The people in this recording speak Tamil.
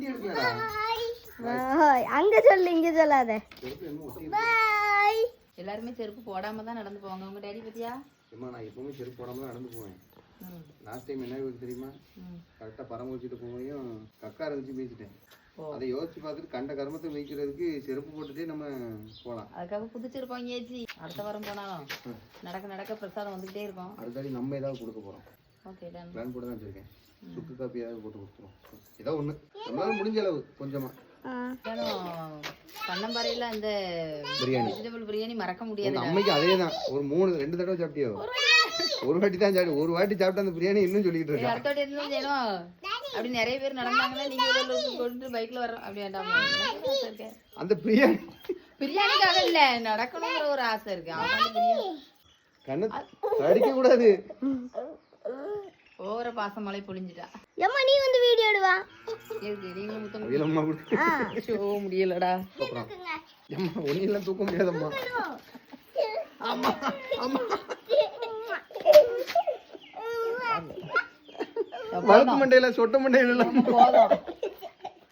வண்டி எடுக்கலடா. அங்க சொல்லு, இங்க சொல்லாத. பாய். எல்லாருமே செருப்பு போடாம தான் நடந்து போவாங்க. உங்க டாடி பத்தியா? அம்மா நான் எப்பவுமே செருப்பு போடாம தான் நடந்து போவேன். லாஸ்ட் டைம் என்ன தெரியுமா, கரெக்டா பரம் வச்சுட்டு போவையும் கக்கா இருந்துச்சு பேசிட்டேன். அதை யோசிச்சு பார்த்துட்டு கண்ட கர்மத்தை வைக்கிறதுக்கு செருப்பு போட்டுட்டே நம்ம போலாம். அதுக்காக புது செருப்பு வாங்கியாச்சு. அடுத்த வாரம் போனாலும் நடக்க நடக்க பிரசாதம் வந்துகிட்டே இருக்கும். அடுத்தாடி நம்ம ஏதாவது கொடுக்க போறோம். Okay done. பிளான் போட்டு தான் வச்சிருக்கேன். சுக்கு காப்பி ஏதாவது போட்டு கொடுத்துருவோம். ஏதோ ஒண்ணு நம்மளால முடிஞ்ச அளவு கொஞ்சமா. கண்ணம்பாறையில அந்த பிரியாணி, வெஜிடபிள் பிரியாணி மறக்க முடியாது. அம்மைக்கு அதே தான். ஒரு 2 தடவை சாப்பிட்டியோ? ஒரு வாட்டி தான் சாப்பிட்டு, ஒரு வாட்டி சாப்பிட்டு அந்த பிரியாணி இன்னும் சொல்லிட்டு இருக்கேன். அடுத்த வாட்டி என்ன செய்யணும் அப்படி நிறைய பேர் நடந்தாங்கன்னா நீங்க கொண்டு பைக்ல வரோம் அப்படி வேண்டாம். அந்த பிரியாணி பிரியாணிக்காக இல்ல, நடக்கணுங்கிற ஒரு ஆசை இருக்கு. கண்ணு அடிக்க கூடாது. ஓவர பாசம் மழை பொழிஞ்சிட்டா. ஏம்மா நீ வந்து வீடியோ எடுவா. எதுக்கு நீங்களும் முத்தம் வீலம்மா குடு. ஷோ முடியலடா. அம்மா ஒண்ணிலாம் தூக்க முடியாதம்மா. அம்மா அம்மா வழுக்கு மண்டையில சொட்ட மண்டையில போதும்.